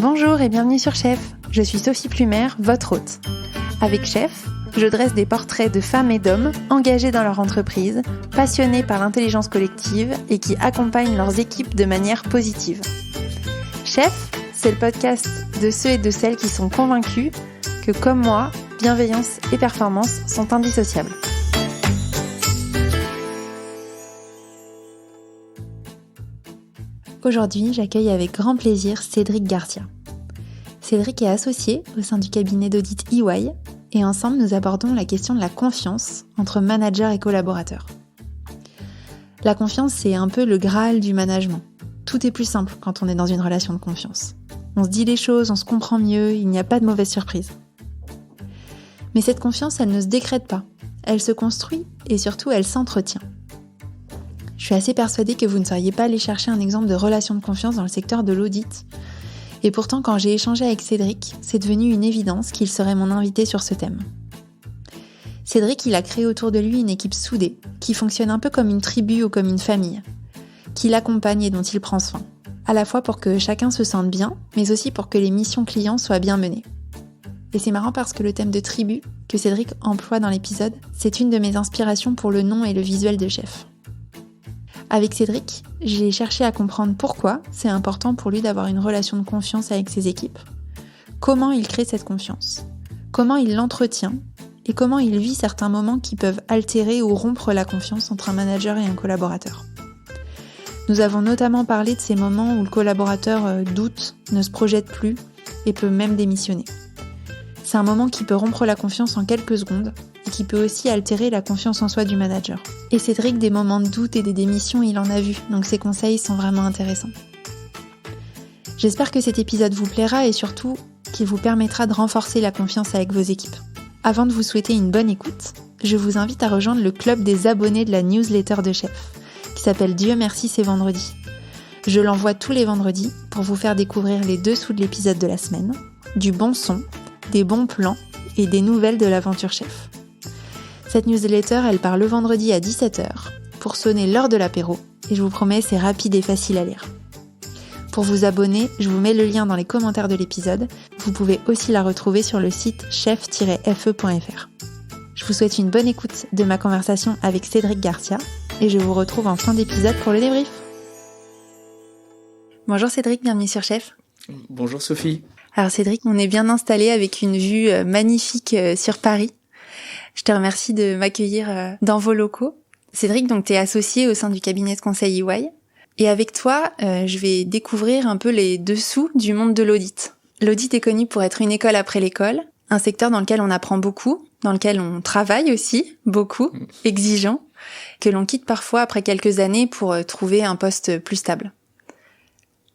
Bonjour et bienvenue sur Chef. Je suis Sophie Plumer, votre hôte. Avec Chef, je dresse des portraits de femmes et d'hommes engagés dans leur entreprise, passionnés par l'intelligence collective et qui accompagnent leurs équipes de manière positive. Chef, c'est le podcast de ceux et de celles qui sont convaincus que, comme moi, bienveillance et performance sont indissociables. Aujourd'hui, j'accueille avec grand plaisir Cédric Garcia. Cédric est associé au sein du cabinet d'audit EY et ensemble nous abordons la question de la confiance entre manager et collaborateur. La confiance, c'est un peu le Graal du management. Tout est plus simple quand on est dans une relation de confiance. On se dit les choses, on se comprend mieux, il n'y a pas de mauvaise surprise. Mais cette confiance, elle ne se décrète pas. Elle se construit et surtout, elle s'entretient. Je suis assez persuadée que vous ne seriez pas allé chercher un exemple de relation de confiance dans le secteur de l'audit. Et pourtant, quand j'ai échangé avec Cédric, c'est devenu une évidence qu'il serait mon invité sur ce thème. Cédric, il a créé autour de lui une équipe soudée, qui fonctionne un peu comme une tribu ou comme une famille, qui l'accompagne et dont il prend soin, à la fois pour que chacun se sente bien, mais aussi pour que les missions clients soient bien menées. Et c'est marrant parce que le thème de tribu, que Cédric emploie dans l'épisode, c'est une de mes inspirations pour le nom et le visuel de Chef. Avec Cédric, j'ai cherché à comprendre pourquoi c'est important pour lui d'avoir une relation de confiance avec ses équipes, comment il crée cette confiance, comment il l'entretient et comment il vit certains moments qui peuvent altérer ou rompre la confiance entre un manager et un collaborateur. Nous avons notamment parlé de ces moments où le collaborateur doute, ne se projette plus et peut même démissionner. C'est un moment qui peut rompre la confiance en quelques secondes et qui peut aussi altérer la confiance en soi du manager. Et Cédric, des moments de doute et des démissions, il en a vu, donc ses conseils sont vraiment intéressants. J'espère que cet épisode vous plaira et surtout qu'il vous permettra de renforcer la confiance avec vos équipes. Avant de vous souhaiter une bonne écoute, je vous invite à rejoindre le club des abonnés de la newsletter de Chef, qui s'appelle Dieu merci c'est vendredi. Je l'envoie tous les vendredis pour vous faire découvrir les dessous de l'épisode de la semaine, du bon son, des bons plans et des nouvelles de l'aventure Chef. Cette newsletter, elle part le vendredi à 17h pour sonner l'heure de l'apéro et je vous promets, c'est rapide et facile à lire. Pour vous abonner, je vous mets le lien dans les commentaires de l'épisode. Vous pouvez aussi la retrouver sur le site chef-fe.fr. Je vous souhaite une bonne écoute de ma conversation avec Cédric Garcia et je vous retrouve en fin d'épisode pour le débrief. Bonjour Cédric, bienvenue sur Chef. Bonjour Sophie. Alors Cédric, on est bien installé avec une vue magnifique sur Paris. Je te remercie de m'accueillir dans vos locaux. Cédric, donc t'es associé au sein du cabinet de conseil EY. Et avec toi, je vais découvrir un peu les dessous du monde de l'audit. L'audit est connu pour être une école après l'école, un secteur dans lequel on apprend beaucoup, dans lequel on travaille aussi beaucoup, exigeant, que l'on quitte parfois après quelques années pour trouver un poste plus stable.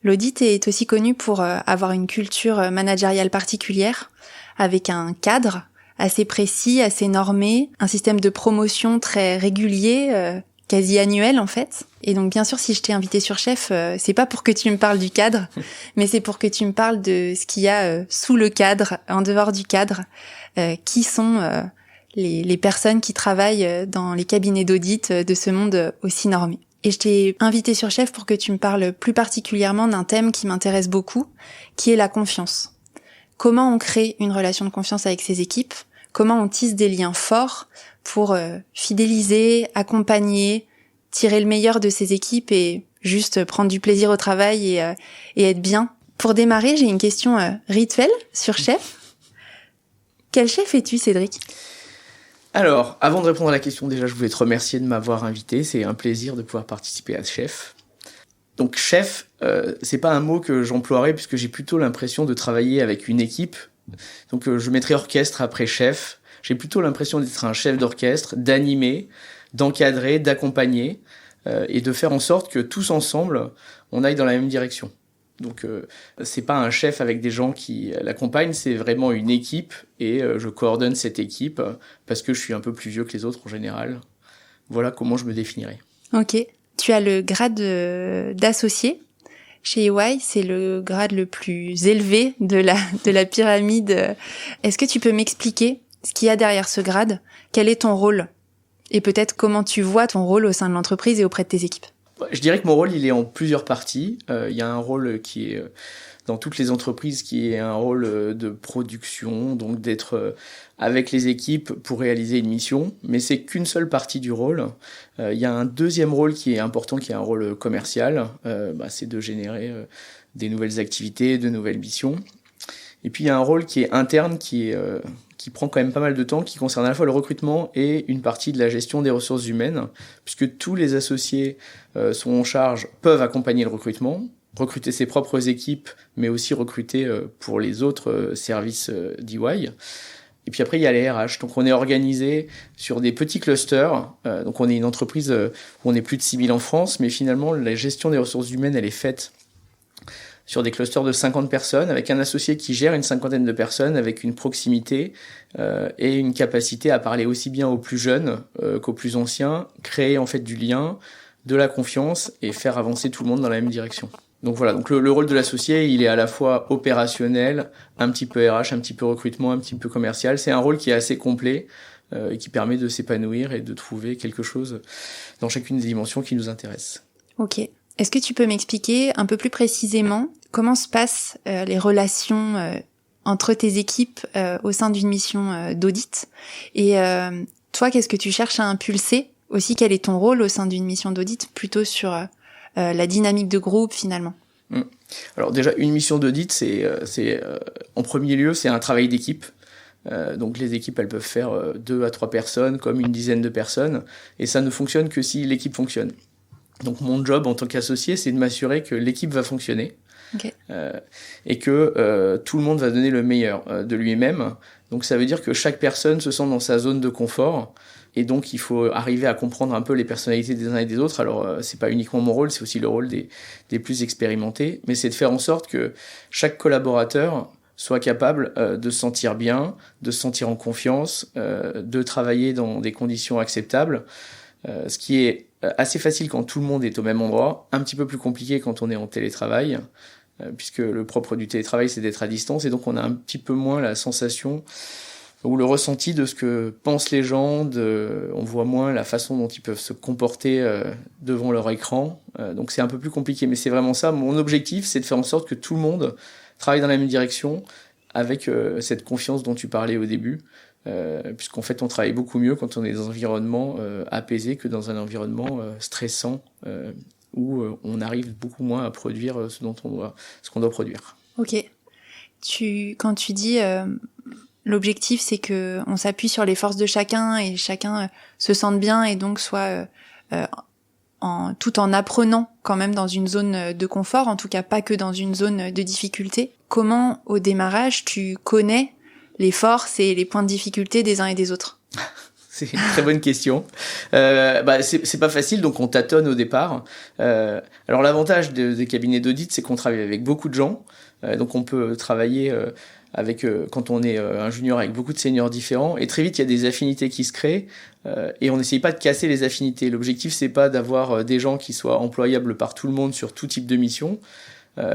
L'audit est aussi connu pour avoir une culture managériale particulière, avec un cadre assez précis, assez normé, un système de promotion très régulier, quasi annuel en fait. Et donc bien sûr, si je t'ai invité sur Chef, c'est pas pour que tu me parles du cadre, mais c'est pour que tu me parles de ce qu'il y a sous le cadre, en dehors du cadre, qui sont les personnes qui travaillent dans les cabinets d'audit de ce monde aussi normé. Et je t'ai invité sur Chef pour que tu me parles plus particulièrement d'un thème qui m'intéresse beaucoup, qui est la confiance. Comment on crée une relation de confiance avec ses équipes ? Comment on tisse des liens forts pour fidéliser, accompagner, tirer le meilleur de ses équipes et juste prendre du plaisir au travail et être bien. Pour démarrer, j'ai une question rituelle sur Chef. Quel chef es-tu, Cédric ? Alors, avant de répondre à la question, déjà, je voulais te remercier de m'avoir invité. C'est un plaisir de pouvoir participer à Chef. Donc, chef, c'est pas un mot que j'emploierais puisque j'ai plutôt l'impression de travailler avec une équipe. Donc, je mettrais orchestre après chef. J'ai plutôt l'impression d'être un chef d'orchestre, d'animer, d'encadrer, d'accompagner et de faire en sorte que tous ensemble, on aille dans la même direction. Donc, c'est pas un chef avec des gens qui l'accompagnent, c'est vraiment une équipe et je coordonne cette équipe parce que je suis un peu plus vieux que les autres en général. Voilà comment je me définirais. Ok. Tu as le grade d'associé. Chez EY, c'est le grade le plus élevé de la pyramide. Est-ce que tu peux m'expliquer ce qu'il y a derrière ce grade ? Quel est ton rôle ? Et peut-être comment tu vois ton rôle au sein de l'entreprise et auprès de tes équipes ? Je dirais que mon rôle, il est en plusieurs parties. Il y a un rôle qui est dans toutes les entreprises, qui est un rôle de production, donc d'être avec les équipes pour réaliser une mission, mais c'est qu'une seule partie du rôle. Il y a un deuxième rôle qui est important, qui est un rôle commercial, c'est de générer des nouvelles activités, de nouvelles missions. Et puis il y a un rôle qui est interne, qui prend quand même pas mal de temps, qui concerne à la fois le recrutement et une partie de la gestion des ressources humaines, puisque tous les associés sont en charge, peuvent accompagner le recrutement, recruter ses propres équipes, mais aussi recruter pour les autres services d'EY. Et puis après, il y a les RH. Donc on est organisé sur des petits clusters. Donc on est une entreprise où on est plus de 6000 en France, mais finalement, la gestion des ressources humaines, elle est faite sur des clusters de 50 personnes, avec un associé qui gère une cinquantaine de personnes, avec une proximité et une capacité à parler aussi bien aux plus jeunes qu'aux plus anciens, créer en fait du lien, de la confiance et faire avancer tout le monde dans la même direction. Donc voilà, donc le rôle de l'associé, il est à la fois opérationnel, un petit peu RH, un petit peu recrutement, un petit peu commercial. C'est un rôle qui est assez complet et qui permet de s'épanouir et de trouver quelque chose dans chacune des dimensions qui nous intéressent. Ok. Est-ce que tu peux m'expliquer un peu plus précisément comment se passent les relations entre tes équipes au sein d'une mission d'audit? Et toi, qu'est-ce que tu cherches à impulser? Aussi, quel est ton rôle au sein d'une mission d'audit, plutôt sur la dynamique de groupe finalement? Alors déjà, une mission d'audit, c'est en premier lieu, c'est un travail d'équipe. Donc les équipes, elles peuvent faire 2 à 3 personnes, comme une dizaine de personnes, et ça ne fonctionne que si l'équipe fonctionne. Donc mon job en tant qu'associé, c'est de m'assurer que l'équipe va fonctionner. Okay. Et que tout le monde va donner le meilleur de lui-même. Donc ça veut dire que chaque personne se sent dans sa zone de confort, et donc il faut arriver à comprendre un peu les personnalités des uns et des autres. Alors c'est pas uniquement mon rôle, c'est aussi le rôle des plus expérimentés, mais c'est de faire en sorte que chaque collaborateur soit capable de se sentir bien, de se sentir en confiance, de travailler dans des conditions acceptables, ce qui est assez facile quand tout le monde est au même endroit, un petit peu plus compliqué quand on est en télétravail, puisque le propre du télétravail, c'est d'être à distance, et donc on a un petit peu moins la sensation ou le ressenti de ce que pensent les gens, on voit moins la façon dont ils peuvent se comporter devant leur écran, donc c'est un peu plus compliqué, mais c'est vraiment ça. Mon objectif, c'est de faire en sorte que tout le monde travaille dans la même direction, avec cette confiance dont tu parlais au début, puisqu'en fait on travaille beaucoup mieux quand on est dans un environnement apaisé que dans un environnement stressant, où on arrive beaucoup moins à produire ce qu'on doit produire. Ok. Quand tu dis l'objectif, c'est que on s'appuie sur les forces de chacun et chacun se sente bien et donc soit tout en apprenant quand même dans une zone de confort, en tout cas pas que dans une zone de difficulté. Comment au démarrage tu connais les forces et les points de difficulté des uns et des autres? C'est une très bonne question. C'est pas facile, donc on tâtonne au départ. Alors l'avantage des cabinets d'audit, c'est qu'on travaille avec beaucoup de gens, donc on peut travailler quand on est un junior avec beaucoup de seniors différents, et très vite il y a des affinités qui se créent, et on n'essaye pas de casser les affinités. L'objectif, c'est pas d'avoir des gens qui soient employables par tout le monde sur tout type de mission.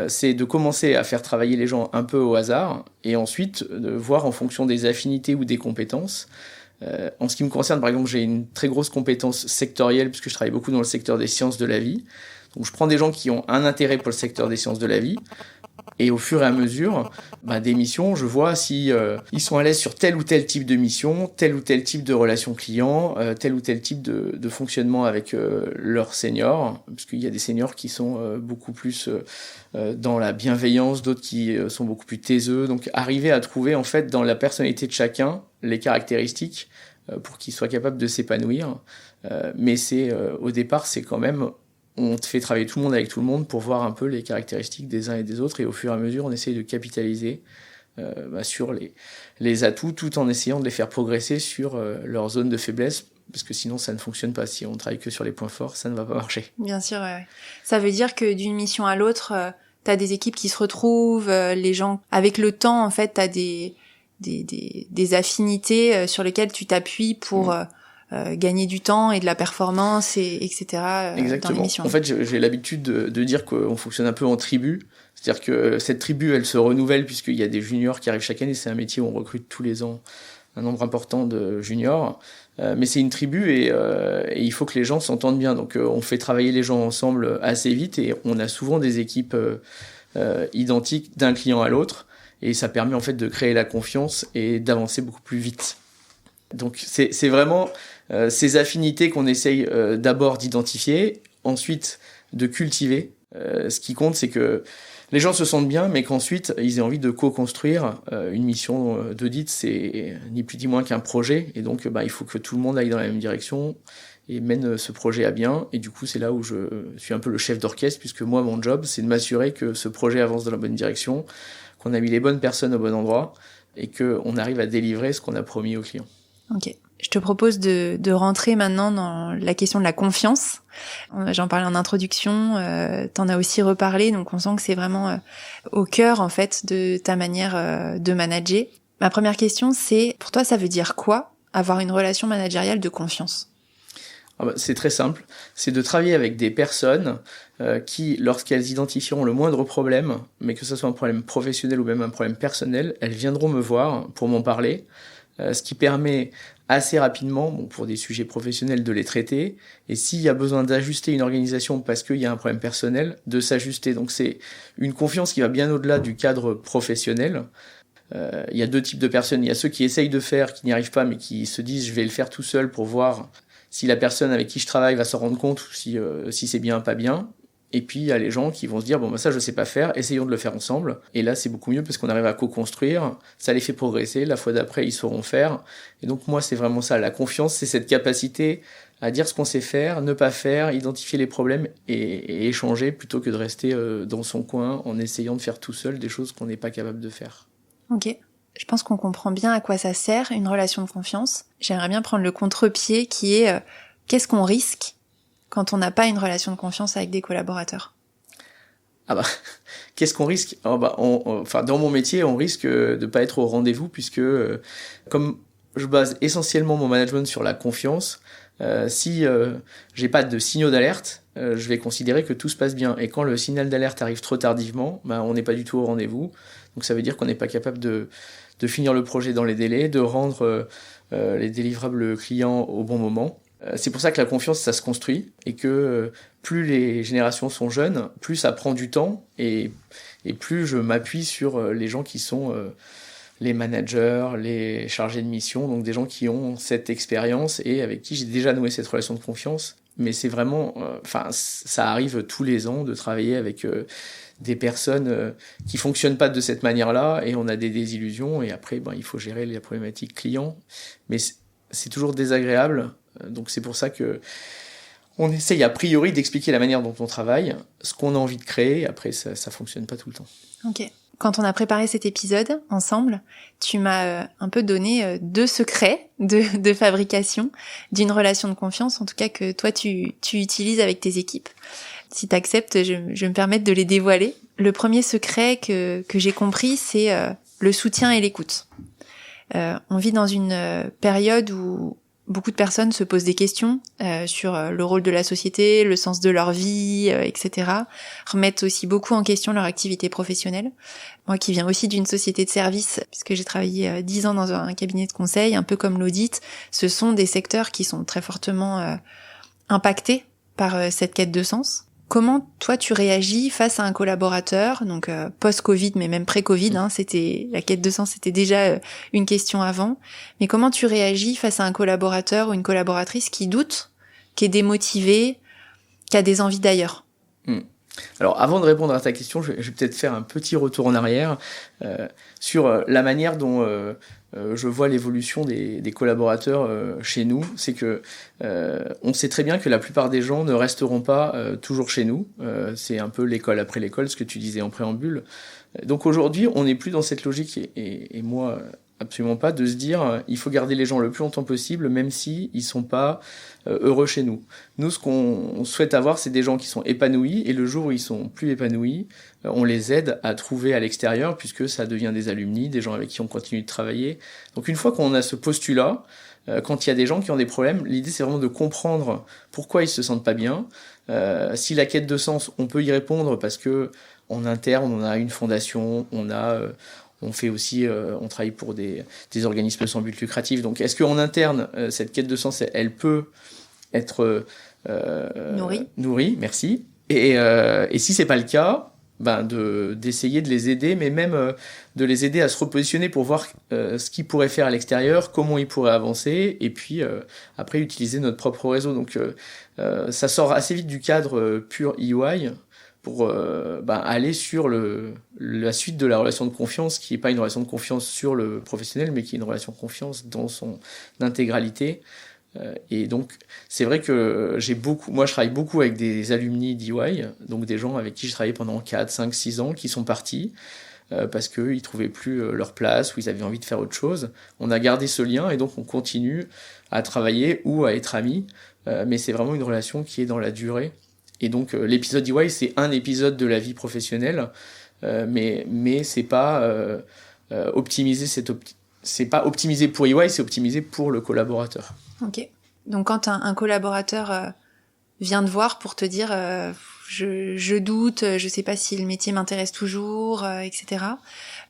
C'est de commencer à faire travailler les gens un peu au hasard, et ensuite de voir en fonction des affinités ou des compétences. En ce qui me concerne, par exemple, j'ai une très grosse compétence sectorielle, puisque je travaille beaucoup dans le secteur des sciences de la vie. Donc je prends des gens qui ont un intérêt pour le secteur des sciences de la vie, et au fur et à mesure des missions, je vois si ils sont à l'aise sur tel ou tel type de mission, tel ou tel type de relation client, tel ou tel type de fonctionnement avec leurs seniors, parce qu'il y a des seniors qui sont beaucoup plus dans la bienveillance, d'autres qui sont beaucoup plus taiseux. Donc arriver à trouver en fait dans la personnalité de chacun les caractéristiques pour qu'ils soient capables de s'épanouir. Mais au départ, c'est quand même, on te fait travailler tout le monde avec tout le monde pour voir un peu les caractéristiques des uns et des autres, et au fur et à mesure, on essaye de capitaliser sur les atouts, tout en essayant de les faire progresser sur leur zone de faiblesse, parce que sinon ça ne fonctionne pas. Si on travaille que sur les points forts, ça ne va pas marcher. Bien sûr, ouais. Ça veut dire que d'une mission à l'autre, t'as des équipes qui se retrouvent, les gens, avec le temps, en fait, t'as des affinités sur lesquelles tu t'appuies pour gagner du temps et de la performance, etc. Exactement. Dans l'émission. En fait, j'ai l'habitude de dire qu'on fonctionne un peu en tribu. C'est-à-dire que cette tribu, elle se renouvelle puisqu'il y a des juniors qui arrivent chaque année. C'est un métier où on recrute tous les ans un nombre important de juniors. Mais c'est une tribu et il faut que les gens s'entendent bien. Donc on fait travailler les gens ensemble assez vite et on a souvent des équipes identiques d'un client à l'autre. Et ça permet en fait de créer la confiance et d'avancer beaucoup plus vite. Donc c'est vraiment ces affinités qu'on essaye d'abord d'identifier, ensuite de cultiver. Ce qui compte, c'est que les gens se sentent bien, mais qu'ensuite ils aient envie de co-construire. Une mission d'audit, c'est ni plus ni moins qu'un projet, et donc il faut que tout le monde aille dans la même direction et mène ce projet à bien. Et du coup, c'est là où je suis un peu le chef d'orchestre, puisque moi, mon job, c'est de m'assurer que ce projet avance dans la bonne direction, qu'on a mis les bonnes personnes au bon endroit, et qu'on arrive à délivrer ce qu'on a promis aux clients. Ok. Je te propose de rentrer maintenant dans la question de la confiance. J'en parlais en introduction, t'en as aussi reparlé, donc on sent que c'est vraiment au cœur en fait de ta manière de manager. Ma première question, c'est pour toi, ça veut dire quoi avoir une relation managériale de confiance ? C'est très simple, c'est de travailler avec des personnes qui, lorsqu'elles identifieront le moindre problème, mais que ce soit un problème professionnel ou même un problème personnel, elles viendront me voir pour m'en parler, ce qui permet assez rapidement, pour des sujets professionnels, de les traiter, et s'il y a besoin d'ajuster une organisation parce qu'il y a un problème personnel, de s'ajuster. Donc c'est une confiance qui va bien au-delà du cadre professionnel. Il y a deux types de personnes. Il y a ceux qui essayent de faire, qui n'y arrivent pas, mais qui se disent « je vais le faire tout seul pour voir si la personne avec qui je travaille va s'en rendre compte ou si c'est bien, pas bien ». Et puis il y a les gens qui vont se dire « ça je sais pas faire, essayons de le faire ensemble ». Et là c'est beaucoup mieux parce qu'on arrive à co-construire, ça les fait progresser, la fois d'après ils sauront faire. Et donc moi c'est vraiment ça, la confiance, c'est cette capacité à dire ce qu'on sait faire, ne pas faire, identifier les problèmes et échanger plutôt que de rester dans son coin en essayant de faire tout seul des choses qu'on n'est pas capable de faire. Ok. Je pense qu'on comprend bien à quoi ça sert, une relation de confiance. J'aimerais bien prendre le contre-pied qui est qu'est-ce qu'on risque quand on n'a pas une relation de confiance avec des collaborateurs ? Qu'est-ce qu'on risque ? Dans mon métier, on risque de pas être au rendez-vous puisque comme je base essentiellement mon management sur la confiance, si j'ai pas de signaux d'alerte, je vais considérer que tout se passe bien. Et quand le signal d'alerte arrive trop tardivement, on n'est pas du tout au rendez-vous. Donc ça veut dire qu'on n'est pas capable de finir le projet dans les délais, de rendre les délivrables clients au bon moment. C'est pour ça que la confiance, ça se construit et que plus les générations sont jeunes, plus ça prend du temps et plus je m'appuie sur les gens qui sont les managers, les chargés de mission, donc des gens qui ont cette expérience et avec qui j'ai déjà noué cette relation de confiance. Mais c'est vraiment, ça arrive tous les ans de travailler avec des personnes qui fonctionnent pas de cette manière-là et on a des désillusions et après, il faut gérer les problématiques clients. Mais c'est toujours désagréable. Donc c'est pour ça que on essaye a priori d'expliquer la manière dont on travaille, ce qu'on a envie de créer. Après, ça fonctionne pas tout le temps. Ok. Quand on a préparé cet épisode ensemble, tu m'as un peu donné 2 secrets de fabrication d'une relation de confiance, en tout cas que toi tu utilises avec tes équipes. Si t'acceptes, je vais me permettre de les dévoiler. Le premier secret que j'ai compris, c'est le soutien et l'écoute. On vit dans une période où beaucoup de personnes se posent des questions sur le rôle de la société, le sens de leur vie, etc. Remettent aussi beaucoup en question leur activité professionnelle. Moi qui viens aussi d'une société de services, puisque j'ai travaillé 10 ans dans un cabinet de conseil, un peu comme l'audit, ce sont des secteurs qui sont très fortement impactés par cette quête de sens. Comment toi tu réagis face à un collaborateur, donc post-Covid mais même pré-Covid, la quête de sens c'était déjà une question avant, mais comment tu réagis face à un collaborateur ou une collaboratrice qui doute, qui est démotivé, qui a des envies d'ailleurs ? Alors avant de répondre à ta question, je vais peut-être faire un petit retour en arrière sur la manière dont je vois l'évolution des collaborateurs chez nous. C'est que on sait très bien que la plupart des gens ne resteront pas toujours chez nous. C'est un peu l'école après l'école, ce que tu disais en préambule. Donc aujourd'hui, on n'est plus dans cette logique, et moi absolument pas, de se dire il faut garder les gens le plus longtemps possible, même si ils sont pas heureux chez nous. Nous, ce qu'on souhaite avoir, c'est des gens qui sont épanouis, et le jour où ils sont plus épanouis, on les aide à trouver à l'extérieur, puisque ça devient des alumni, des gens avec qui on continue de travailler. Donc une fois qu'on a ce postulat, quand il y a des gens qui ont des problèmes, l'idée c'est vraiment de comprendre pourquoi ils se sentent pas bien. Si la quête de sens, on peut y répondre parce que en interne, on a une fondation, on a On fait aussi, on travaille pour des organismes sans but lucratif. Donc, est-ce qu'en interne, cette quête de sens, elle peut être nourrie, merci. Et si c'est pas le cas, d'essayer de les aider, mais même de les aider à se repositionner pour voir ce qu'ils pourraient faire à l'extérieur, comment ils pourraient avancer, et puis après utiliser notre propre réseau. Donc ça sort assez vite du cadre pur EY pour aller sur la suite de la relation de confiance, qui n'est pas une relation de confiance sur le professionnel, mais qui est une relation de confiance dans son intégralité. Et donc, c'est vrai que moi je travaille beaucoup avec des alumni d'EY, donc des gens avec qui je travaillais pendant 4, 5, 6 ans, qui sont partis parce qu'ils ne trouvaient plus leur place ou ils avaient envie de faire autre chose. On a gardé ce lien et donc on continue à travailler ou à être amis, mais c'est vraiment une relation qui est dans la durée. Et donc, l'épisode EY, c'est un épisode de la vie professionnelle, mais c'est pas optimisé, c'est pas optimisé pour EY, c'est optimisé pour le collaborateur. Ok. Donc quand un collaborateur vient te voir pour te dire je doute, je sais pas si le métier m'intéresse toujours, etc.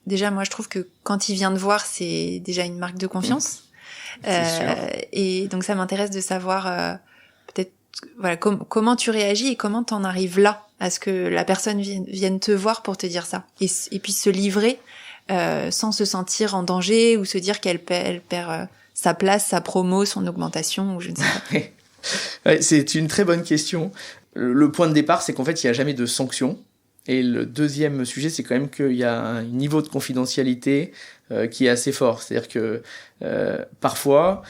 Déjà, moi je trouve que quand il vient te voir, c'est déjà une marque de confiance. C'est sûr. Et donc ça m'intéresse de savoir peut-être comment tu réagis et comment t'en arrives là à ce que la personne vienne te voir pour te dire ça et puis se livrer sans se sentir en danger ou se dire qu'elle perd sa place, sa promo, son augmentation ou je ne sais pas. Ouais, c'est une très bonne question. Le point de départ, c'est qu'en fait, il n'y a jamais de sanction. Et le deuxième sujet, c'est quand même qu'il y a un niveau de confidentialité qui est assez fort. C'est-à-dire que parfois,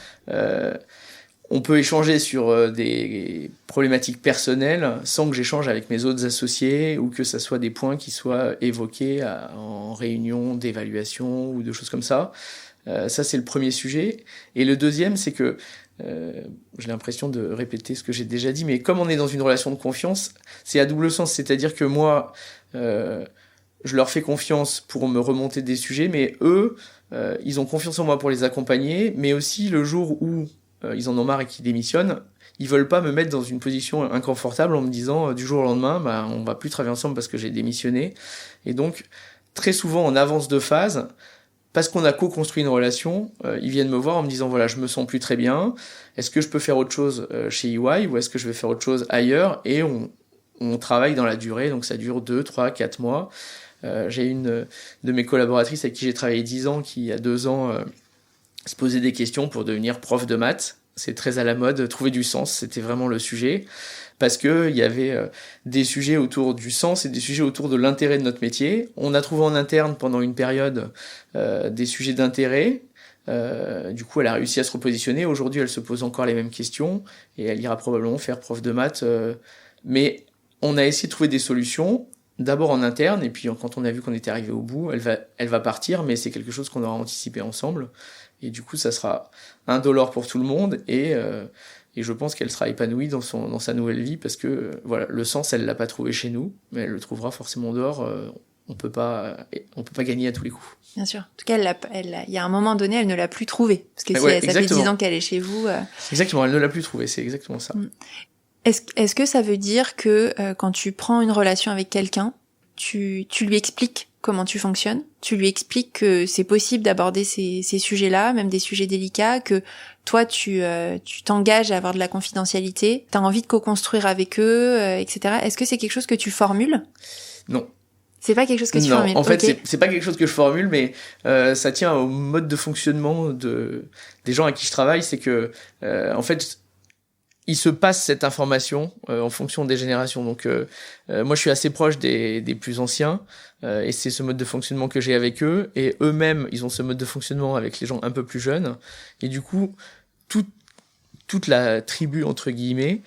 on peut échanger sur des problématiques personnelles sans que j'échange avec mes autres associés ou que ça soit des points qui soient évoqués en réunion d'évaluation ou de choses comme ça. Ça, c'est le premier sujet. Et le deuxième, c'est que j'ai l'impression de répéter ce que j'ai déjà dit, mais comme on est dans une relation de confiance, c'est à double sens. C'est-à-dire que moi, je leur fais confiance pour me remonter des sujets, mais eux, ils ont confiance en moi pour les accompagner, mais aussi le jour où ils en ont marre et qu'ils démissionnent, ils veulent pas me mettre dans une position inconfortable en me disant du jour au lendemain, on va plus travailler ensemble parce que j'ai démissionné. Et donc, très souvent, en avance de phase, parce qu'on a co-construit une relation, ils viennent me voir en me disant voilà, je me sens plus très bien, est-ce que je peux faire autre chose chez EY ou est-ce que je vais faire autre chose ailleurs? Et on travaille dans la durée, donc ça dure 2, 3, 4 mois. J'ai une de mes collaboratrices avec qui j'ai travaillé 10 ans qui, il y a 2 ans, se posait des questions pour devenir prof de maths. C'est très à la mode, trouver du sens, c'était vraiment le sujet. Parce qu'il y avait des sujets autour du sens et des sujets autour de l'intérêt de notre métier. On a trouvé en interne pendant une période des sujets d'intérêt. Du coup, elle a réussi à se repositionner. Aujourd'hui, elle se pose encore les mêmes questions et elle ira probablement faire prof de maths. Mais on a essayé de trouver des solutions, d'abord en interne, et puis quand on a vu qu'on était arrivé au bout, elle va partir, mais c'est quelque chose qu'on aura anticipé ensemble. Et du coup, ça sera indolore pour tout le monde et je pense qu'elle sera épanouie dans sa nouvelle vie parce que voilà, le sens, elle l'a pas trouvé chez nous, mais elle le trouvera forcément dehors. On peut pas gagner à tous les coups. Bien sûr. En tout cas, il y a un moment donné, elle ne l'a plus trouvé parce que ouais, ça fait 10 ans qu'elle est chez vous. Exactement, elle ne l'a plus trouvé, c'est exactement ça. Est-ce que ça veut dire que quand tu prends une relation avec quelqu'un, tu lui expliques comment tu fonctionnes, tu lui expliques que c'est possible d'aborder ces sujets-là, même des sujets délicats, que toi tu t'engages à avoir de la confidentialité, t'as envie de co-construire avec eux, etc. Est-ce que c'est quelque chose que tu formules ? Non. C'est pas quelque chose que tu formules. Non, en fait, c'est pas quelque chose que je formule, mais ça tient au mode de fonctionnement des gens avec qui je travaille, c'est que en fait, il se passe cette information en fonction des générations. Donc, moi, je suis assez proche des plus anciens, et c'est ce mode de fonctionnement que j'ai avec eux. Et eux-mêmes, ils ont ce mode de fonctionnement avec les gens un peu plus jeunes. Et du coup, toute la tribu, entre guillemets,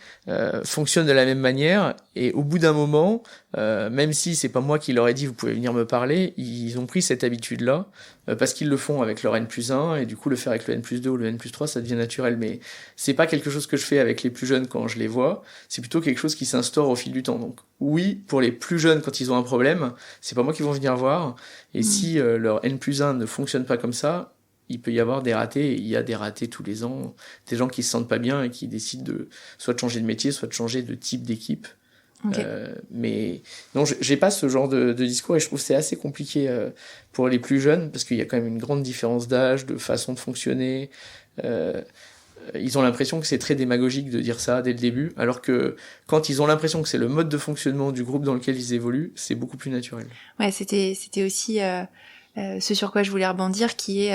fonctionne de la même manière. Et au bout d'un moment, même si c'est pas moi qui leur ai dit « vous pouvez venir me parler », ils ont pris cette habitude-là, parce qu'ils le font avec leur N+1, et du coup, le faire avec le N+2 ou le N+3, ça devient naturel. Mais c'est pas quelque chose que je fais avec les plus jeunes quand je les vois, c'est plutôt quelque chose qui s'instaure au fil du temps. Donc oui, pour les plus jeunes, quand ils ont un problème, c'est pas moi qui vont venir voir, et si leur N+1 ne fonctionne pas comme ça, il peut y avoir des ratés, et il y a des ratés tous les ans, des gens qui se sentent pas bien et qui décident soit de changer de métier, soit de changer de type d'équipe. Okay. Mais non, j'ai pas ce genre de discours et je trouve que c'est assez compliqué pour les plus jeunes parce qu'il y a quand même une grande différence d'âge, de façon de fonctionner. Ils ont l'impression que c'est très démagogique de dire ça dès le début, alors que quand ils ont l'impression que c'est le mode de fonctionnement du groupe dans lequel ils évoluent, c'est beaucoup plus naturel. Ouais, c'était aussi ce sur quoi je voulais rebondir, qui est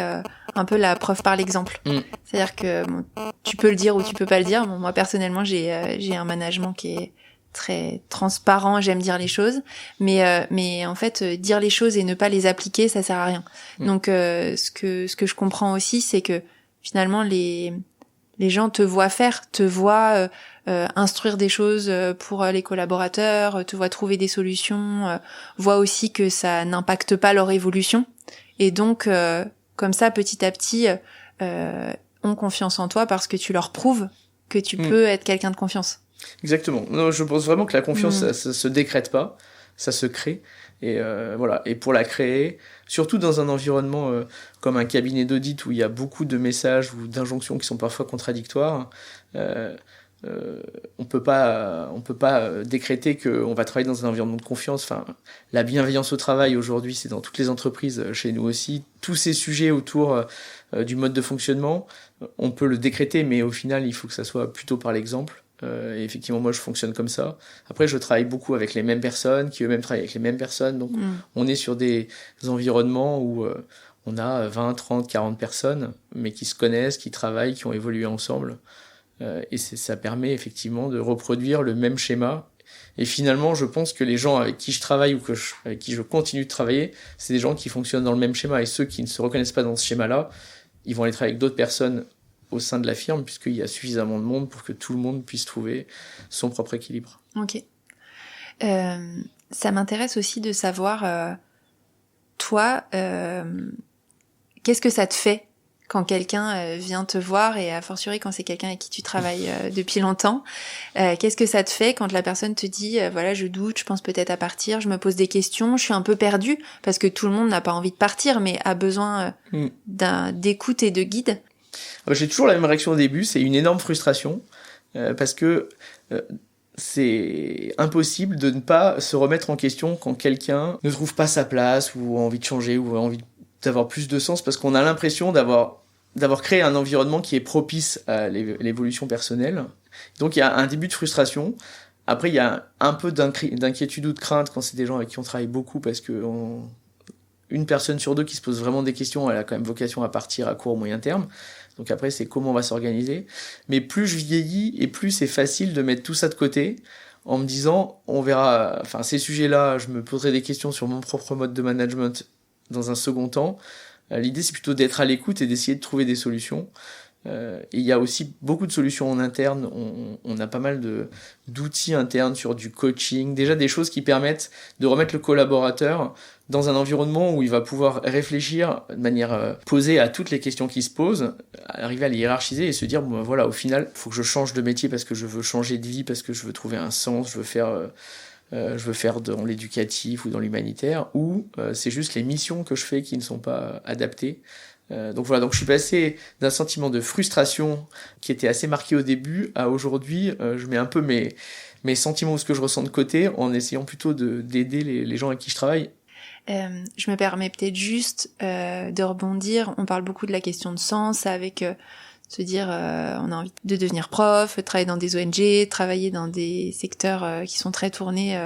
un peu la preuve par l'exemple. C'est-à-dire que bon, tu peux le dire ou tu peux pas le dire. Bon, moi personnellement, j'ai un management qui est très transparent, j'aime dire les choses, mais en fait dire les choses et ne pas les appliquer, ça sert à rien. Donc ce que je comprends aussi, c'est que finalement les gens te voient faire, te voient instruire des choses pour les collaborateurs, te voient trouver des solutions, voient aussi que ça n'impacte pas leur évolution, et donc comme ça petit à petit ont confiance en toi parce que tu leur prouves que tu peux être quelqu'un de confiance. Exactement. Non, je pense vraiment que la confiance, ça se décrète pas, ça se crée. Et voilà. Et pour la créer, surtout dans un environnement comme un cabinet d'audit où il y a beaucoup de messages ou d'injonctions qui sont parfois contradictoires, on peut pas décréter qu'on va travailler dans un environnement de confiance. Enfin, la bienveillance au travail aujourd'hui, c'est dans toutes les entreprises, chez nous aussi. Tous ces sujets autour du mode de fonctionnement, on peut le décréter, mais au final, il faut que ça soit plutôt par l'exemple. Et effectivement, moi, je fonctionne comme ça. Après, je travaille beaucoup avec les mêmes personnes, qui eux-mêmes travaillent avec les mêmes personnes. Donc, on est sur des environnements où on a 20, 30, 40 personnes, mais qui se connaissent, qui travaillent, qui ont évolué ensemble. Et ça permet effectivement de reproduire le même schéma. Et finalement, je pense que les gens avec qui je travaille ou avec qui je continue de travailler, c'est des gens qui fonctionnent dans le même schéma. Et ceux qui ne se reconnaissent pas dans ce schéma-là, ils vont aller travailler avec d'autres personnes au sein de la firme, puisqu'il y a suffisamment de monde pour que tout le monde puisse trouver son propre équilibre. Ok. Ça m'intéresse aussi de savoir, toi, qu'est-ce que ça te fait quand quelqu'un vient te voir, et a fortiori quand c'est quelqu'un avec qui tu travailles depuis longtemps, qu'est-ce que ça te fait quand la personne te dit voilà, je doute, je pense peut-être à partir, je me pose des questions, je suis un peu perdue, parce que tout le monde n'a pas envie de partir, mais a besoin d'écoute et de guide. J'ai toujours la même réaction au début, c'est une énorme frustration, parce que c'est impossible de ne pas se remettre en question quand quelqu'un ne trouve pas sa place, ou a envie de changer, ou a envie d'avoir plus de sens, parce qu'on a l'impression d'avoir créé un environnement qui est propice à l'évolution personnelle. Donc il y a un début de frustration. Après, il y a un peu d'inquiétude ou de crainte quand c'est des gens avec qui on travaille beaucoup, parce que une personne sur deux qui se pose vraiment des questions, elle a quand même vocation à partir à court ou moyen terme. Donc après, c'est comment on va s'organiser. Mais plus je vieillis et plus c'est facile de mettre tout ça de côté en me disant, on verra, enfin ces sujets-là, je me poserai des questions sur mon propre mode de management dans un second temps. L'idée, c'est plutôt d'être à l'écoute et d'essayer de trouver des solutions. Et il y a aussi beaucoup de solutions en interne. On a pas mal d'outils internes sur du coaching, déjà des choses qui permettent de remettre le collaborateur dans un environnement où il va pouvoir réfléchir de manière posée à toutes les questions qui se posent, arriver à les hiérarchiser et se dire, bon, voilà, au final, il faut que je change de métier parce que je veux changer de vie, parce que je veux trouver un sens, je veux faire dans l'éducatif ou dans l'humanitaire, ou c'est juste les missions que je fais qui ne sont pas adaptées. Donc voilà, donc je suis passé d'un sentiment de frustration qui était assez marqué au début à aujourd'hui, je mets un peu mes sentiments ou ce que je ressens de côté en essayant plutôt d'aider les gens avec qui je travaille. Je me permets peut-être juste de rebondir. On parle beaucoup de la question de sens avec se dire on a envie de devenir prof, travailler dans des ONG, travailler dans des secteurs qui sont très tournés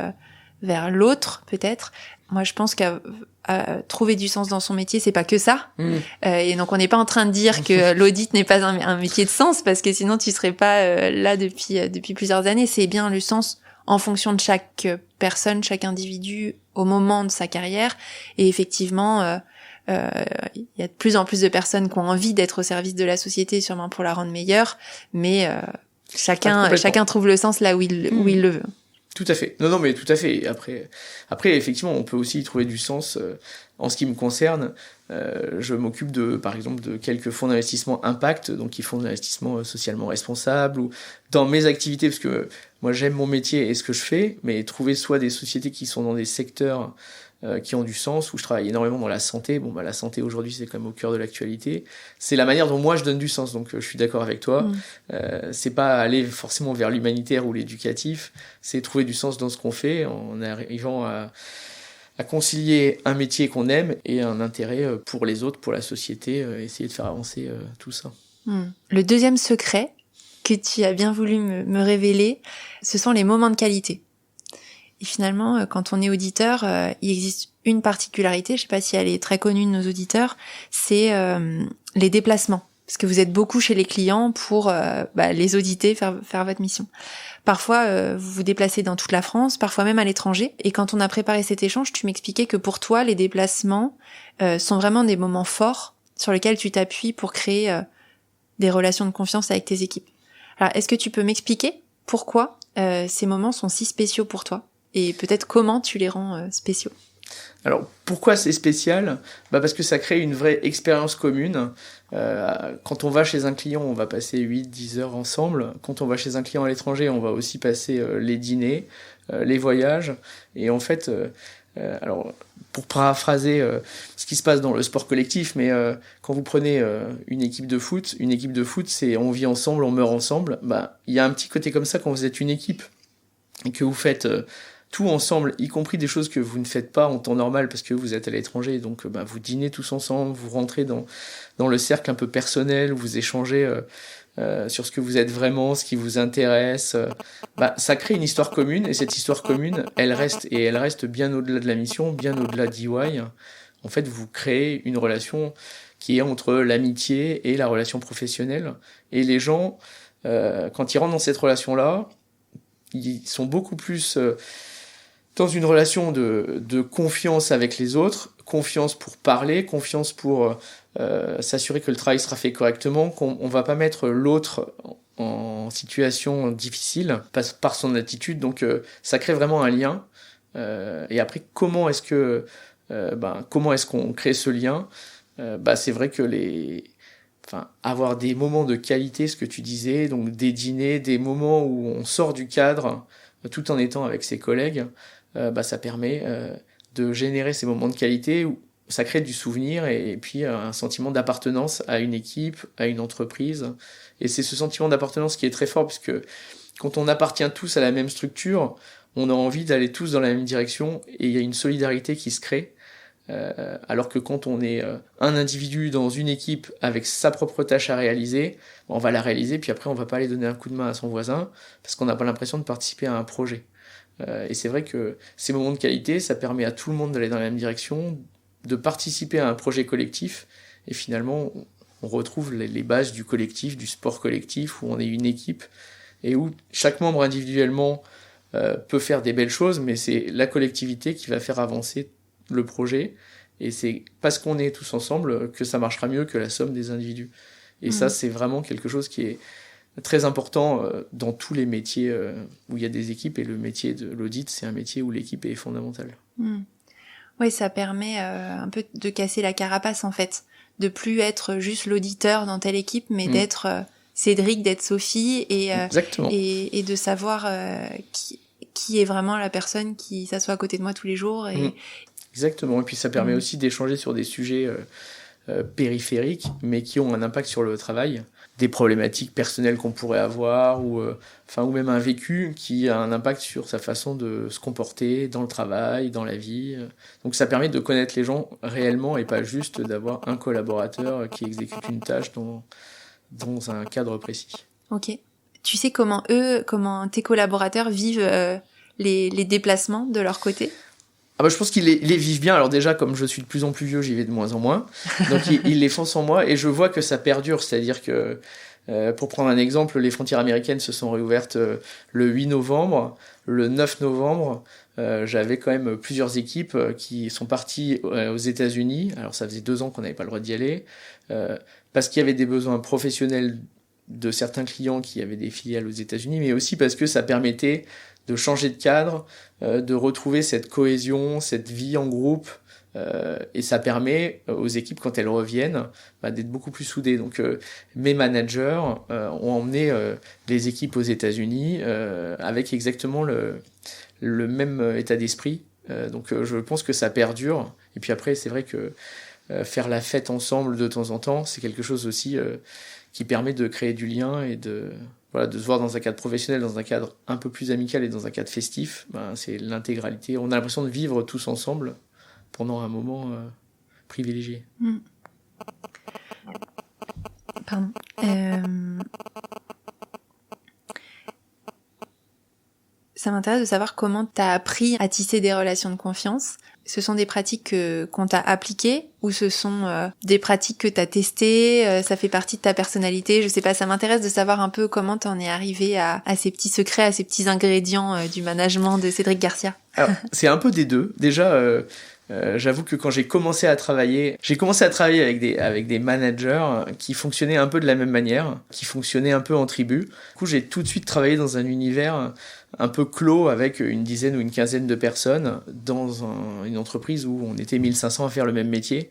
vers l'autre peut-être. Moi je pense qu'à trouver du sens dans son métier, c'est pas que ça. Et donc on n'est pas en train de dire que l'audit n'est pas un métier de sens, parce que sinon tu serais pas là depuis plusieurs années. C'est bien le sens en fonction de chaque personne, chaque individu au moment de sa carrière. Et effectivement, il y a de plus en plus de personnes qui ont envie d'être au service de la société, sûrement pour la rendre meilleure, mais chacun trouve le sens là où il le veut. Tout à fait. Non, mais tout à fait. Après, effectivement, on peut aussi y trouver du sens. En ce qui me concerne, je m'occupe par exemple, de quelques fonds d'investissement impact, donc qui font de l'investissement socialement responsable, ou dans mes activités, parce que moi j'aime mon métier et ce que je fais, mais trouver soit des sociétés qui sont dans des secteurs qui ont du sens, où je travaille énormément dans la santé. Bon, la santé aujourd'hui, c'est quand même au cœur de l'actualité. C'est la manière dont moi je donne du sens, donc je suis d'accord avec toi. C'est pas aller forcément vers l'humanitaire ou l'éducatif, c'est trouver du sens dans ce qu'on fait en arrivant à concilier un métier qu'on aime et un intérêt pour les autres, pour la société, essayer de faire avancer tout ça. Le deuxième secret que tu as bien voulu me révéler, ce sont les moments de qualité. Et finalement, quand on est auditeur, il existe une particularité, je sais pas si elle est très connue de nos auditeurs, c'est les déplacements. Parce que vous êtes beaucoup chez les clients pour les auditer, faire votre mission. Parfois, vous vous déplacez dans toute la France, parfois même à l'étranger. Et quand on a préparé cet échange, tu m'expliquais que pour toi, les déplacements sont vraiment des moments forts sur lesquels tu t'appuies pour créer des relations de confiance avec tes équipes. Alors, est-ce que tu peux m'expliquer pourquoi ces moments sont si spéciaux pour toi ? Et peut-être comment tu les rends spéciaux ? Alors, pourquoi c'est spécial ? Parce que ça crée une vraie expérience commune. Quand on va chez un client, on va passer 8-10 heures ensemble. Quand on va chez un client à l'étranger, on va aussi passer les dîners, les voyages. Et en fait, alors, pour paraphraser ce qui se passe dans le sport collectif, mais quand vous prenez une équipe de foot, c'est on vit ensemble, on meurt ensemble. Il y a un petit côté comme ça quand vous êtes une équipe et que vous faites tout ensemble, y compris des choses que vous ne faites pas en temps normal parce que vous êtes à l'étranger. Donc vous dînez tous ensemble, vous rentrez dans le cercle un peu personnel, vous échangez sur ce que vous êtes vraiment, ce qui vous intéresse. Ça crée une histoire commune, et cette histoire commune, elle reste bien au-delà de la mission, bien au-delà d'EY. En fait, vous créez une relation qui est entre l'amitié et la relation professionnelle. Et les gens, quand ils rentrent dans cette relation-là, ils sont beaucoup plus dans une relation de confiance avec les autres, confiance pour parler, confiance pour s'assurer que le travail sera fait correctement, qu'on va pas mettre l'autre en situation difficile par son attitude. Donc ça crée vraiment un lien. Et après, comment est-ce qu'on crée ce lien ? C'est vrai que avoir des moments de qualité, ce que tu disais, donc des dîners, des moments où on sort du cadre, tout en étant avec ses collègues, ça permet de générer ces moments de qualité où ça crée du souvenir et puis un sentiment d'appartenance à une équipe, à une entreprise. Et c'est ce sentiment d'appartenance qui est très fort, puisque quand on appartient tous à la même structure, on a envie d'aller tous dans la même direction et il y a une solidarité qui se crée. Alors que quand on est un individu dans une équipe avec sa propre tâche à réaliser, on va la réaliser, puis après on va pas aller donner un coup de main à son voisin parce qu'on n'a pas l'impression de participer à un projet. Et c'est vrai que ces moments de qualité, ça permet à tout le monde d'aller dans la même direction, de participer à un projet collectif, et finalement on retrouve les bases du collectif, du sport collectif, où on est une équipe et où chaque membre individuellement peut faire des belles choses, mais c'est la collectivité qui va faire avancer le projet, et c'est parce qu'on est tous ensemble que ça marchera mieux que la somme des individus. Et ça, c'est vraiment quelque chose qui est très important dans tous les métiers où il y a des équipes, et le métier de l'audit, c'est un métier où l'équipe est fondamentale. Oui, ça permet un peu de casser la carapace, en fait, de plus être juste l'auditeur dans telle équipe, mais d'être Cédric, d'être Sophie, et de savoir qui est vraiment la personne qui s'assoit à côté de moi tous les jours. Exactement, et puis ça permet aussi d'échanger sur des sujets périphériques, mais qui ont un impact sur le travail, des problématiques personnelles qu'on pourrait avoir, ou même un vécu qui a un impact sur sa façon de se comporter dans le travail, dans la vie. Donc ça permet de connaître les gens réellement, et pas juste d'avoir un collaborateur qui exécute une tâche dans un cadre précis. Ok. Tu sais comment tes collaborateurs vivent les déplacements de leur côté ? Je pense qu'ils les vivent bien. Alors déjà, comme je suis de plus en plus vieux, j'y vais de moins en moins. Donc ils les font sans moi, et je vois que ça perdure. C'est-à-dire que, pour prendre un exemple, les frontières américaines se sont réouvertes le 8 novembre. Le 9 novembre, j'avais quand même plusieurs équipes qui sont parties aux États-Unis. Alors ça faisait 2 ans qu'on n'avait pas le droit d'y aller, parce qu'il y avait des besoins professionnels de certains clients qui avaient des filiales aux États-Unis, mais aussi parce que ça permettait de changer de cadre, de retrouver cette cohésion, cette vie en groupe, et ça permet aux équipes, quand elles reviennent, d'être beaucoup plus soudées. Donc mes managers ont emmené les équipes aux États-Unis avec exactement le même état d'esprit, Donc je pense que ça perdure. Et puis après, c'est vrai que faire la fête ensemble de temps en temps, c'est quelque chose aussi qui permet de créer du lien et de se voir dans un cadre professionnel, dans un cadre un peu plus amical et dans un cadre festif. C'est l'intégralité. On a l'impression de vivre tous ensemble pendant un moment privilégié. Pardon. Ça m'intéresse de savoir comment tu as appris à tisser des relations de confiance. Ce sont des pratiques qu'on t'a appliquées ou ce sont des pratiques que tu as testées, ça fait partie de ta personnalité, je sais pas, ça m'intéresse de savoir un peu comment t'en es arrivé à ces petits secrets, à ces petits ingrédients du management de Cédric Garcia. Alors, c'est un peu des deux. Déjà, j'avoue que quand j'ai commencé à travailler avec des managers qui fonctionnaient un peu de la même manière, qui fonctionnaient un peu en tribu. Du coup, j'ai tout de suite travaillé dans un univers un peu clos avec une dizaine ou une quinzaine de personnes dans une entreprise où on était 1500 à faire le même métier.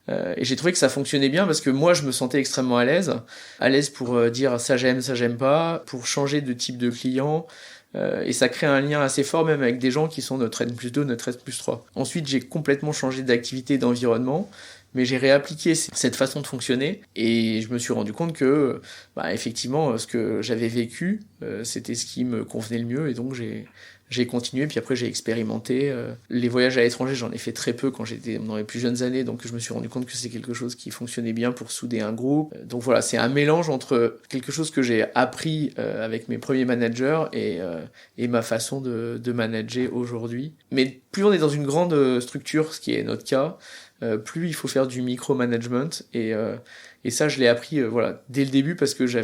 Et j'ai trouvé que ça fonctionnait bien parce que moi, je me sentais extrêmement à l'aise pour dire ça j'aime pas, pour changer de type de client. Et ça crée un lien assez fort même avec des gens qui sont notre N+2, notre N+3. Ensuite, j'ai complètement changé d'activité, d'environnement, mais j'ai réappliqué cette façon de fonctionner et je me suis rendu compte que, effectivement, ce que j'avais vécu, c'était ce qui me convenait le mieux et donc j'ai continué, puis après j'ai expérimenté. Les voyages à l'étranger, j'en ai fait très peu quand j'étais dans les plus jeunes années, donc je me suis rendu compte que c'est quelque chose qui fonctionnait bien pour souder un groupe. Donc voilà, c'est un mélange entre quelque chose que j'ai appris avec mes premiers managers et ma façon de manager aujourd'hui. Mais plus on est dans une grande structure, ce qui est notre cas, plus il faut faire du micromanagement et ça je l'ai appris dès le début parce que j'ai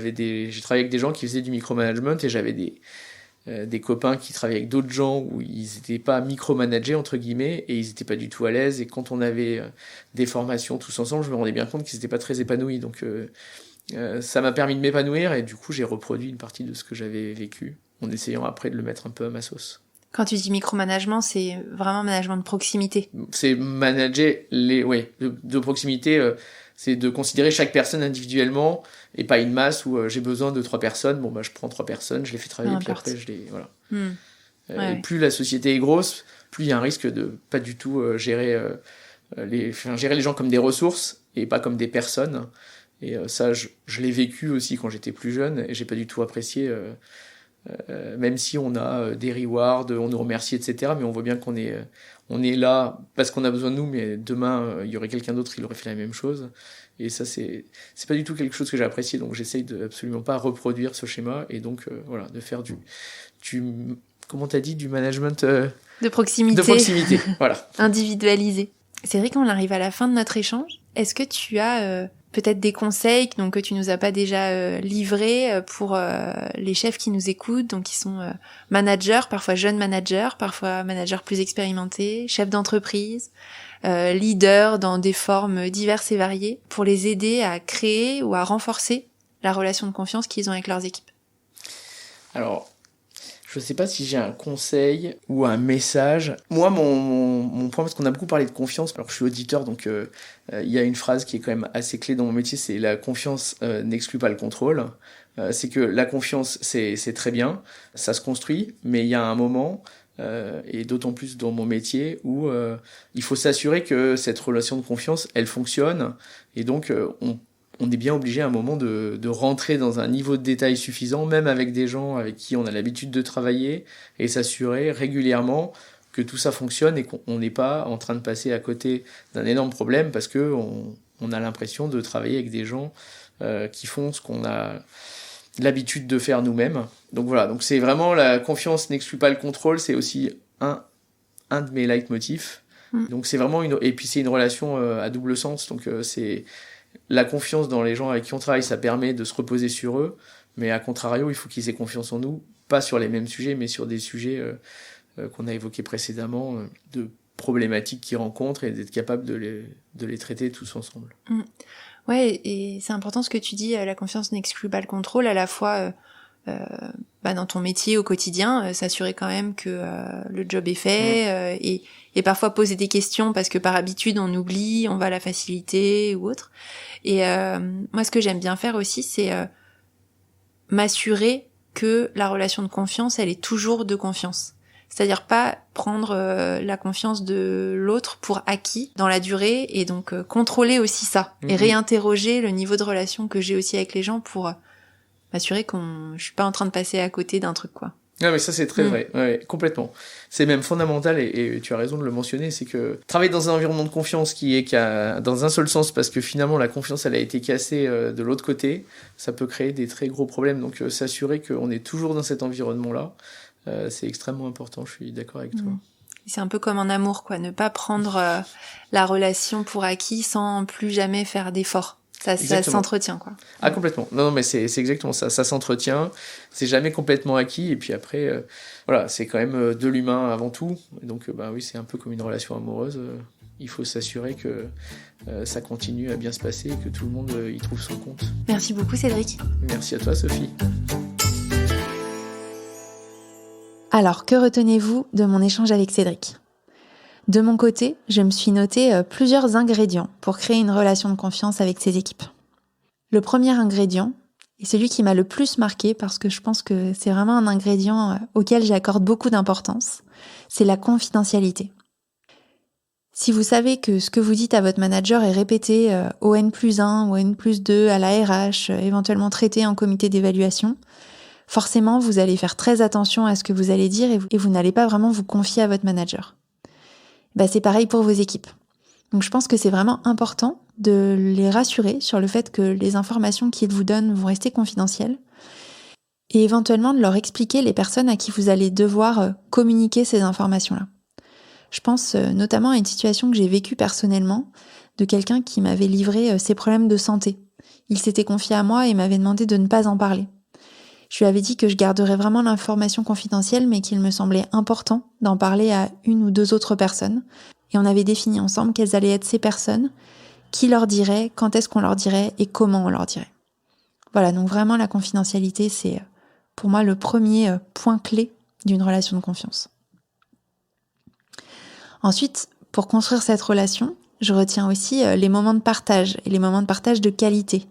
travaillé avec des gens qui faisaient du micromanagement et j'avais des copains qui travaillaient avec d'autres gens où ils n'étaient pas micromanagés entre guillemets et ils n'étaient pas du tout à l'aise et quand on avait des formations tous ensemble je me rendais bien compte qu'ils n'étaient pas très épanouis donc ça m'a permis de m'épanouir et du coup j'ai reproduit une partie de ce que j'avais vécu en essayant après de le mettre un peu à ma sauce. Quand tu dis micromanagement, c'est vraiment management de proximité. C'est manager de proximité, c'est de considérer chaque personne individuellement et pas une masse où j'ai besoin de 3 personnes. Bon, je prends 3 personnes, je les fais travailler, puis après je les... Voilà. Et plus la société est grosse, plus il y a un risque de pas du tout gérer les gens comme des ressources et pas comme des personnes. Et ça, je l'ai vécu aussi quand j'étais plus jeune et j'ai pas du tout apprécié... même si on a des rewards, on nous remercie, etc. Mais on voit bien qu'on est là parce qu'on a besoin de nous, mais demain, il y aurait quelqu'un d'autre qui aurait fait la même chose. Et ça, c'est pas du tout quelque chose que j'ai apprécié, donc j'essaye de absolument pas reproduire ce schéma, et donc, de faire du comment t'as dit, du management de proximité. De proximité, voilà. Individualisé. Cédric, on arrive à la fin de notre échange. Est-ce que tu as peut-être des conseils donc que tu nous as pas déjà livrés pour les chefs qui nous écoutent, donc qui sont managers, parfois jeunes managers, parfois managers plus expérimentés, chefs d'entreprise, leaders dans des formes diverses et variées, pour les aider à créer ou à renforcer la relation de confiance qu'ils ont avec leurs équipes? Alors, je sais pas si j'ai un conseil ou un message. Moi, mon point, parce qu'on a beaucoup parlé de confiance, alors je suis auditeur, donc il y a une phrase qui est quand même assez clé dans mon métier, c'est la confiance n'exclut pas le contrôle. C'est que la confiance, c'est très bien, ça se construit, mais il y a un moment, et d'autant plus dans mon métier, où il faut s'assurer que cette relation de confiance, elle fonctionne, et donc on est bien obligé à un moment de rentrer dans un niveau de détail suffisant, même avec des gens avec qui on a l'habitude de travailler, et s'assurer régulièrement que tout ça fonctionne et qu'on n'est pas en train de passer à côté d'un énorme problème parce que on a l'impression de travailler avec des gens qui font ce qu'on a l'habitude de faire nous-mêmes. Donc voilà, donc c'est vraiment la confiance n'exclut pas le contrôle, c'est aussi un de mes leitmotifs. Donc c'est vraiment et puis c'est une relation à double sens, donc c'est la confiance dans les gens avec qui on travaille, ça permet de se reposer sur eux, mais à contrario, il faut qu'ils aient confiance en nous, pas sur les mêmes sujets, mais sur des sujets qu'on a évoqués précédemment, de problématiques qu'ils rencontrent et d'être capable de les traiter tous ensemble. Ouais, et c'est important ce que tu dis, la confiance n'exclut pas le contrôle, à la fois dans ton métier au quotidien, s'assurer quand même que le job est fait, et parfois poser des questions parce que par habitude on oublie, on va à la facilité ou autre. Et moi ce que j'aime bien faire aussi, c'est m'assurer que la relation de confiance, elle est toujours de confiance. C'est-à-dire pas prendre la confiance de l'autre pour acquis dans la durée et donc contrôler aussi ça et réinterroger le niveau de relation que j'ai aussi avec les gens pour m'assurer que je suis pas en train de passer à côté d'un truc, quoi. Ah mais ça c'est très vrai, ouais, complètement. C'est même fondamental et tu as raison de le mentionner, c'est que travailler dans un environnement de confiance qui a dans un seul sens parce que finalement la confiance elle a été cassée de l'autre côté, ça peut créer des très gros problèmes. Donc s'assurer qu'on est toujours dans cet environnement-là, c'est extrêmement important, je suis d'accord avec toi. C'est un peu comme en amour, quoi, ne pas prendre la relation pour acquis sans plus jamais faire d'efforts. Ça s'entretient, quoi. Ah, complètement. Non, mais c'est exactement ça. Ça s'entretient. C'est jamais complètement acquis. Et puis après, voilà, c'est quand même de l'humain avant tout. Et donc, oui, c'est un peu comme une relation amoureuse. Il faut s'assurer que ça continue à bien se passer et que tout le monde y trouve son compte. Merci beaucoup, Cédric. Merci à toi, Sophie. Alors, que retenez-vous de mon échange avec Cédric ? De mon côté, je me suis noté plusieurs ingrédients pour créer une relation de confiance avec ses équipes. Le premier ingrédient, et celui qui m'a le plus marqué parce que je pense que c'est vraiment un ingrédient auquel j'accorde beaucoup d'importance, c'est la confidentialité. Si vous savez que ce que vous dites à votre manager est répété au N+1 ou au N+2 à la RH, éventuellement traité en comité d'évaluation, forcément vous allez faire très attention à ce que vous allez dire et vous n'allez pas vraiment vous confier à votre manager. C'est pareil pour vos équipes. Donc je pense que c'est vraiment important de les rassurer sur le fait que les informations qu'ils vous donnent vont rester confidentielles et éventuellement de leur expliquer les personnes à qui vous allez devoir communiquer ces informations-là. Je pense notamment à une situation que j'ai vécue personnellement de quelqu'un qui m'avait livré ses problèmes de santé. Il s'était confié à moi et m'avait demandé de ne pas en parler. Je lui avais dit que je garderais vraiment l'information confidentielle, mais qu'il me semblait important d'en parler à une ou deux autres personnes. Et on avait défini ensemble quelles allaient être ces personnes, qui leur dirait, quand est-ce qu'on leur dirait et comment on leur dirait. Voilà, donc vraiment la confidentialité, c'est pour moi le premier point clé d'une relation de confiance. Ensuite, pour construire cette relation, je retiens aussi les moments de partage et les moments de partage de qualité.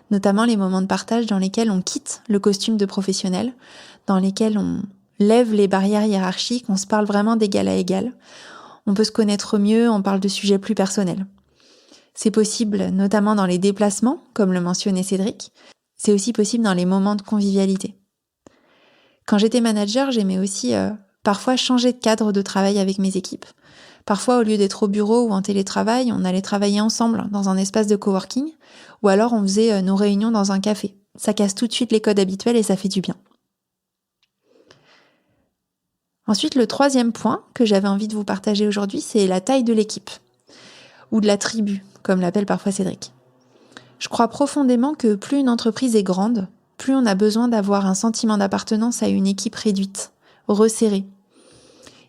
Notamment les moments de partage dans lesquels on quitte le costume de professionnel, dans lesquels on lève les barrières hiérarchiques, on se parle vraiment d'égal à égal. On peut se connaître mieux, on parle de sujets plus personnels. C'est possible notamment dans les déplacements, comme le mentionnait Cédric. C'est aussi possible dans les moments de convivialité. Quand j'étais manager, j'aimais aussi parfois changer de cadre de travail avec mes équipes. Parfois, au lieu d'être au bureau ou en télétravail, on allait travailler ensemble dans un espace de coworking, ou alors on faisait nos réunions dans un café. Ça casse tout de suite les codes habituels et ça fait du bien. Ensuite, le troisième point que j'avais envie de vous partager aujourd'hui, c'est la taille de l'équipe, ou de la tribu, comme l'appelle parfois Cédric. Je crois profondément que plus une entreprise est grande, plus on a besoin d'avoir un sentiment d'appartenance à une équipe réduite, resserrée.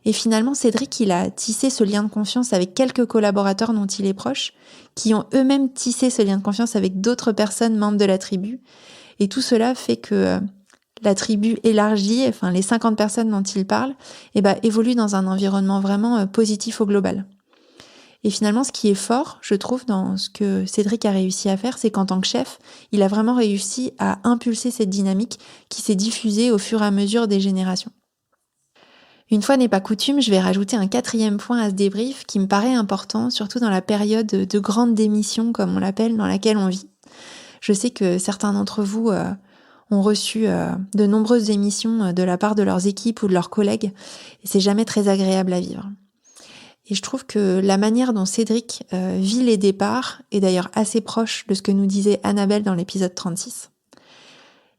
Et finalement, Cédric, il a tissé ce lien de confiance avec quelques collaborateurs dont il est proche, qui ont eux-mêmes tissé ce lien de confiance avec d'autres personnes membres de la tribu. Et tout cela fait que la tribu élargie, enfin les 50 personnes dont il parle, évoluent dans un environnement vraiment positif au global. Et finalement, ce qui est fort, je trouve, dans ce que Cédric a réussi à faire, c'est qu'en tant que chef, il a vraiment réussi à impulser cette dynamique qui s'est diffusée au fur et à mesure des générations. Une fois n'est pas coutume, je vais rajouter un quatrième point à ce débrief qui me paraît important, surtout dans la période de grande démission, comme on l'appelle, dans laquelle on vit. Je sais que certains d'entre vous ont reçu de nombreuses démissions de la part de leurs équipes ou de leurs collègues, et c'est jamais très agréable à vivre. Et je trouve que la manière dont Cédric vit les départs est d'ailleurs assez proche de ce que nous disait Annabelle dans l'épisode 36.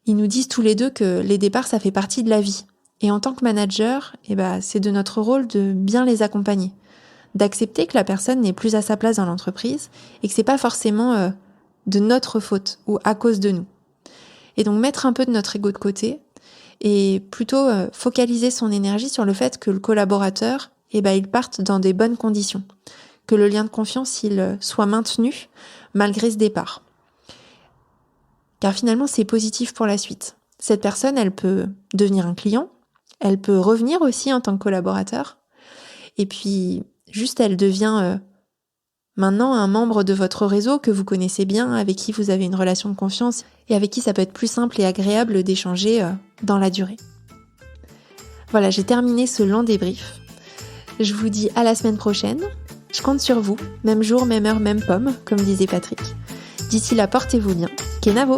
Ils nous disent tous les deux que les départs, ça fait partie de la vie. Et en tant que manager, c'est de notre rôle de bien les accompagner, d'accepter que la personne n'est plus à sa place dans l'entreprise et que c'est pas forcément de notre faute ou à cause de nous. Et donc mettre un peu de notre ego de côté et plutôt focaliser son énergie sur le fait que le collaborateur, il parte dans des bonnes conditions, que le lien de confiance il soit maintenu malgré ce départ. Car finalement, c'est positif pour la suite. Cette personne, elle peut devenir un client. Elle peut revenir aussi en tant que collaborateur. Et puis, juste, elle devient maintenant un membre de votre réseau que vous connaissez bien, avec qui vous avez une relation de confiance et avec qui ça peut être plus simple et agréable d'échanger dans la durée. Voilà, j'ai terminé ce long débrief. Je vous dis à la semaine prochaine. Je compte sur vous, même jour, même heure, même pomme, comme disait Patrick. D'ici là, portez-vous bien. Kenavo!